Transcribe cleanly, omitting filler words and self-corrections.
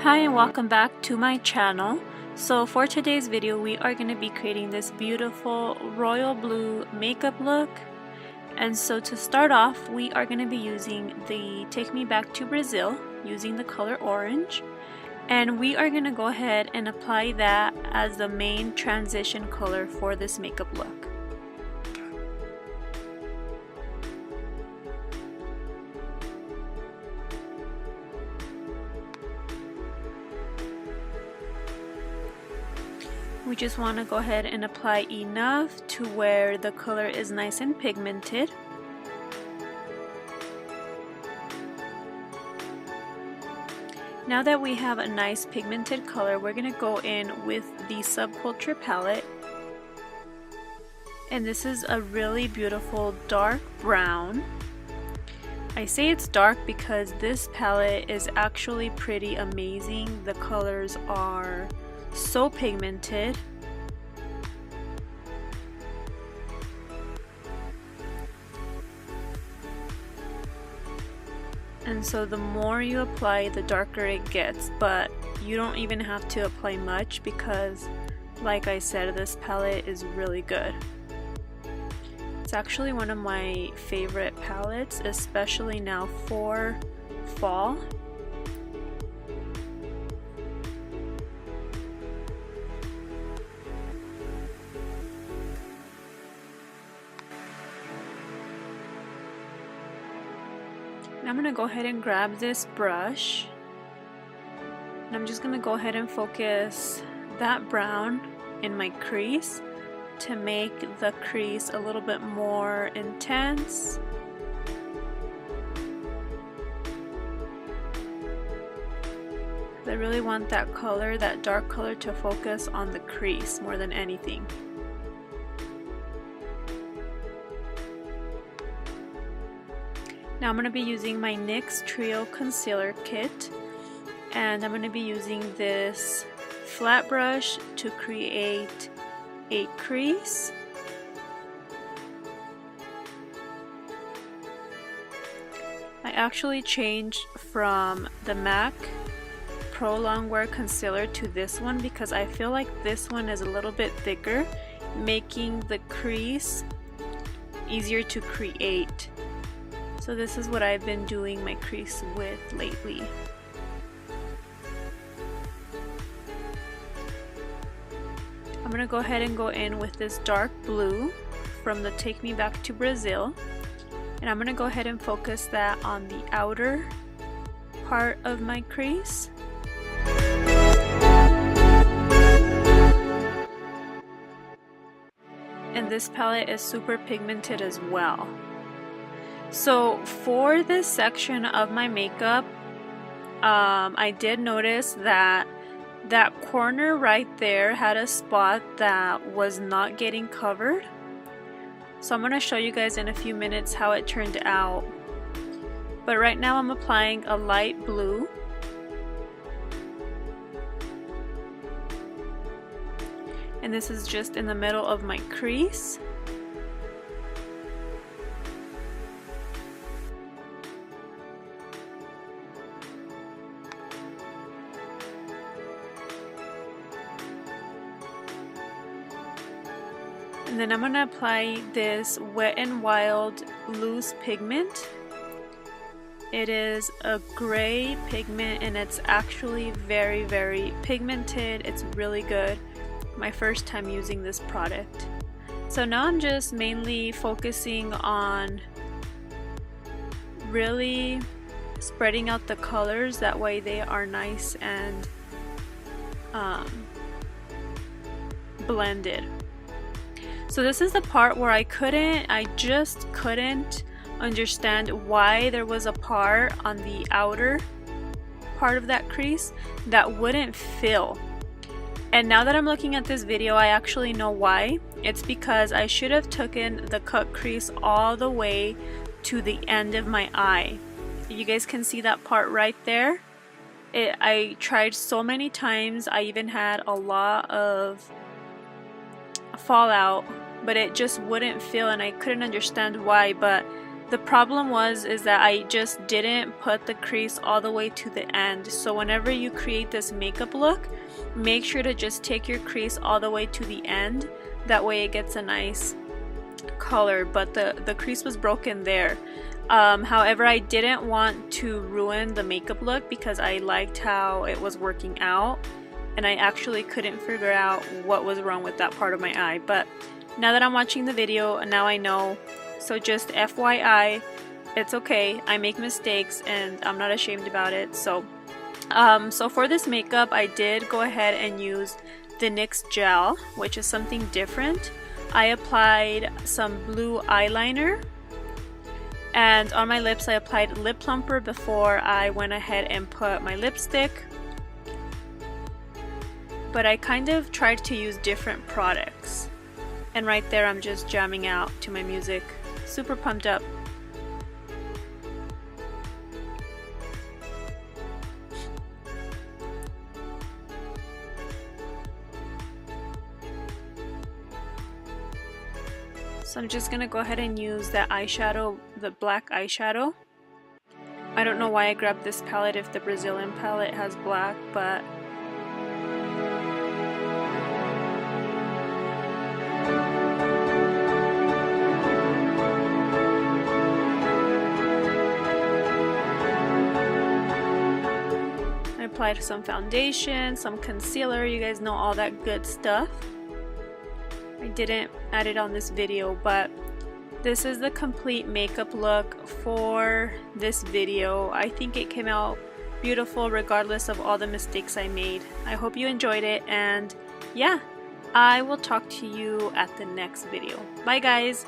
Hi and welcome back to my channel. So for today's video we are going to be creating this beautiful royal blue makeup look. And so to start off we are going to be using the Take Me Back to Brazil using the color orange. And we are going to go ahead and apply that as the main transition color for this makeup look. We just want to go ahead and apply enough to where the color is nice and pigmented. Now that we have a nice pigmented color, we're going to go in with the Subculture palette. And this is a really beautiful dark brown. I say it's dark because this palette is actually pretty amazing. The colors are so pigmented. And so the more you apply, the darker it gets, but you don't even have to apply much because, like I said, this palette is really good. It's actually one of my favorite palettes, especially now for fall. And I'm going to go ahead and grab this brush, and I'm just going to go ahead and focus that brown in my crease to make the crease a little bit more intense. I really want that color, that dark color, to focus on the crease more than anything. Now I'm going to be using my NYX Trio Concealer Kit, and I'm going to be using this flat brush to create a crease. I actually changed from the MAC Pro Longwear Concealer to this one because I feel like this one is a little bit thicker, making the crease easier to create. So this is what I've been doing my crease with lately. I'm going to go ahead and go in with this dark blue from the Take Me Back to Brazil. And I'm going to go ahead and focus that on the outer part of my crease. And this palette is super pigmented as well. So for this section of my makeup, I did notice that that corner right there had a spot that was not getting covered. So I'm going to show you guys in a few minutes how it turned out. But right now I'm applying a light blue. And this is just in the middle of my crease. And then I'm going to apply this Wet n Wild loose pigment. It is a gray pigment and it's actually very pigmented. It's really good. My first time using this product. So now I'm just mainly focusing on really spreading out the colors, that way they are nice and blended. So this is the part where I just couldn't understand why there was a part on the outer part of that crease that wouldn't fill. And now that I'm looking at this video, I actually know why. It's because I should have taken the cut crease all the way to the end of my eye. You guys can see that part right there. I tried so many times. I even had a lot of fallout, but it just wouldn't fill and I couldn't understand why. But The problem is that I just didn't put the crease all the way to the end. So whenever you create this makeup look, make sure to just take your crease all the way to the end. That way it gets a nice color, but the crease was broken there. However, I didn't want to ruin the makeup look because I liked how it was working out, and I actually couldn't figure out what was wrong with that part of my eye. But now that I'm watching the video, now I know. So just FYI, it's okay. I make mistakes and I'm not ashamed about it. So for this makeup, I did go ahead and use the NYX gel, which is something different. I applied some blue eyeliner, and on my lips I applied lip plumper before I went ahead and put my lipstick. But I kind of tried to use different products. And right there I'm just jamming out to my music. Super pumped up. So I'm just gonna go ahead and use that eyeshadow, the black eyeshadow. I don't know why I grabbed this palette if the Brazilian palette has black, but I applied some foundation, some concealer, you guys know all that good stuff. I didn't add it on this video, but this is the complete makeup look for this video. I think it came out beautiful regardless of all the mistakes I made. I hope you enjoyed it, and yeah, I will talk to you at the next video. Bye guys!